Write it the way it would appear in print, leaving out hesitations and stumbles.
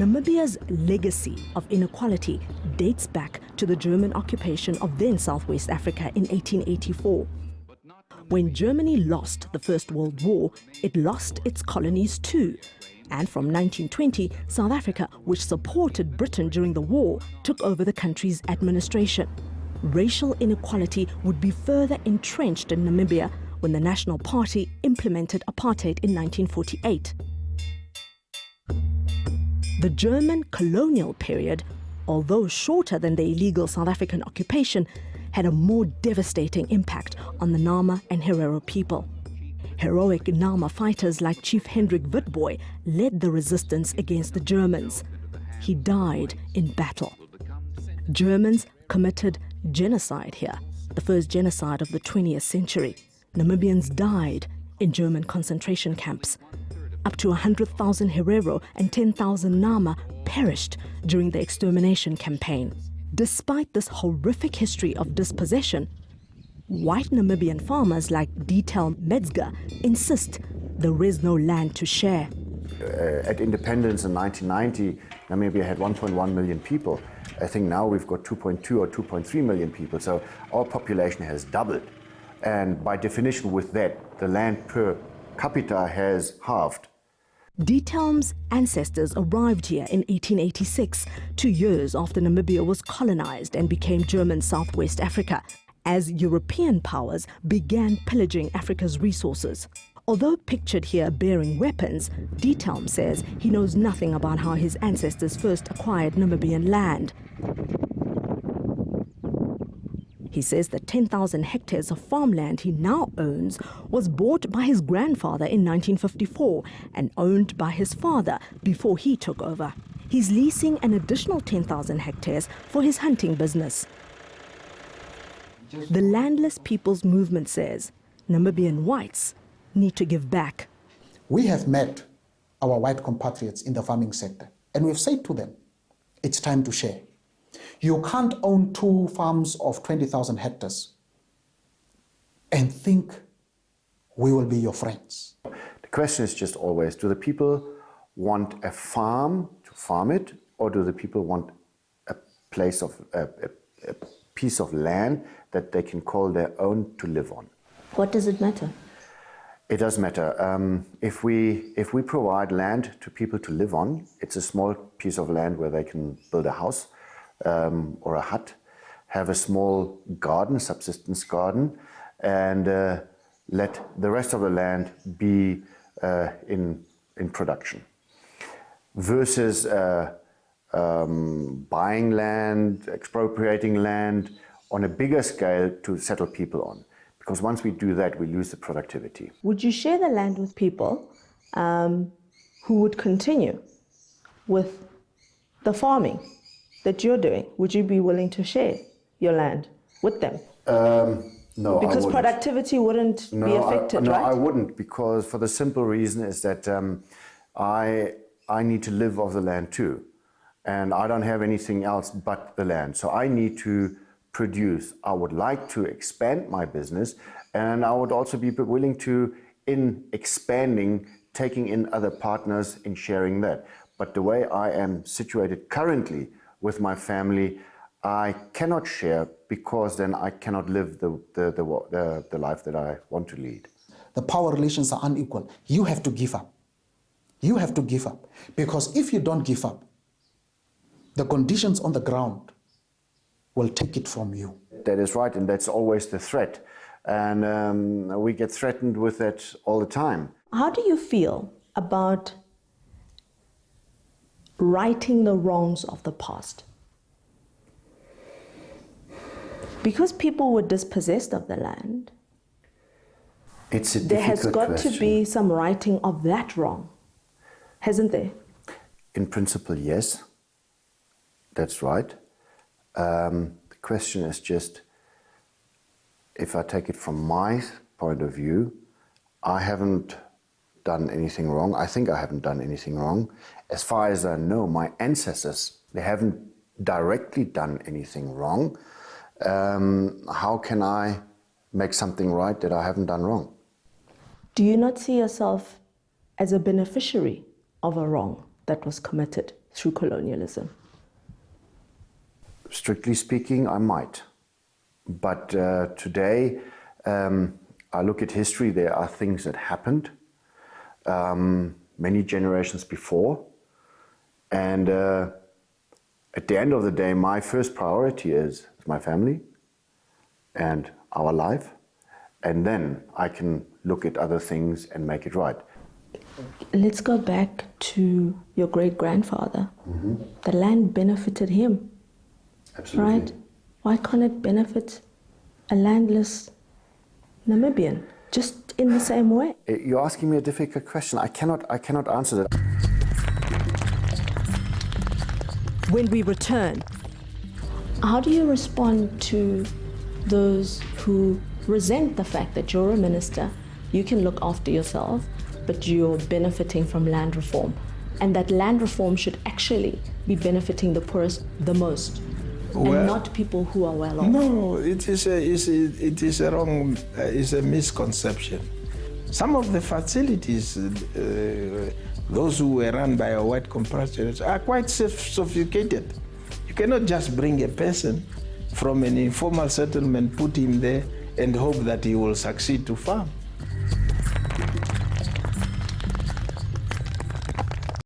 Namibia's legacy of inequality dates back to the German occupation of then Southwest Africa in 1884. When Germany lost the First World War, it lost its colonies too. And from 1920, South Africa, which supported Britain during the war, took over the country's administration. Racial inequality would be further entrenched in Namibia when the National Party implemented apartheid in 1948. The German colonial period, although shorter than the illegal South African occupation, had a more devastating impact on the Nama and Herero people. Heroic Nama fighters like Chief Hendrik Witbooi led the resistance against the Germans. He died in battle. Germans committed genocide here, the first genocide of the 20th century. Namibians died in German concentration camps. Up to 100,000 Herero and 10,000 Nama perished during the extermination campaign. Despite this horrific history of dispossession, white Namibian farmers like Dietel Metzger insist there is no land to share. At independence in 1990, Namibia had 1.1 million people. I think now we've got 2.2 or 2.3 million people, so our population has doubled. And by definition with that, the land per capita has halved. Dietel's ancestors arrived here in 1886, 2 years after Namibia was colonized and became German Southwest Africa, as European powers began pillaging Africa's resources. Although pictured here bearing weapons, Dietel says he knows nothing about how his ancestors first acquired Namibian land. He says the 10,000 hectares of farmland he now owns was bought by his grandfather in 1954 and owned by his father before he took over. He's leasing an additional 10,000 hectares for his hunting business. The Landless People's Movement says Namibian whites need to give back. We have met our white compatriots in the farming sector, and we've said to them, it's time to share. You can't own 2 farms of 20,000 hectares and think we will be your friends. The question is just always, do the people want a farm to farm it, or do the people want a place of a piece of land that they can call their own to live on? What does it matter? It does matter. If we provide land to people to live on, it's a small piece of land where they can build a house or a hut, have a small garden, subsistence garden, and let the rest of the land be in production. Versus buying land, expropriating land on a bigger scale to settle people on. Because once we do that, we lose the productivity. Would you share the land with people who would continue with the farming that you're doing? Would you be willing to share your land with them? No, because productivity wouldn't be affected, right? No, I wouldn't, because for the simple reason is that I need to live off the land too. And I don't have anything else but the land. So I need to produce. I would like to expand my business, and I would also be willing to, in expanding, taking in other partners in sharing that. But the way I am situated currently with my family, I cannot share, because then I cannot live the life that I want to lead. The power relations are unequal. You have to give up. You have to give up. Because if you don't give up, the conditions on the ground will take it from you. That is right, and that's always the threat. And we get threatened with that all the time. How do you feel about righting the wrongs of the past? Because people were dispossessed of the land, it's a there has got question. to be some righting of that wrong, hasn't there? In principle, yes. That's right. The question is just, if I take it from my point of view, I haven't done anything wrong. I think I haven't done anything wrong. As far as I know, my ancestors, they haven't directly done anything wrong. How can I make something right that I haven't done wrong? Do you not see yourself as a beneficiary of a wrong that was committed? through colonialism? Strictly speaking, I might. But today, I look at history, there are things that happened many generations before. And at the end of the day, my first priority is my family and our life. And then I can look at other things and make it right. Let's go back to your great-grandfather. The land benefited him. Absolutely. Right? Why can't it benefit a landless Namibian just in the same way? You're asking me a difficult question. I cannot answer that. When we return, how do you respond to those who resent the fact that you're a minister, you can look after yourself, but you're benefiting from land reform, and that land reform should actually be benefiting the poorest the most? Well, and not people who are well off. No, it is a wrong, it's a misconception. Some of the facilities, those who were run by our white compatriots, are quite sophisticated. You cannot just bring a person from an informal settlement, put him there, and hope that he will succeed to farm.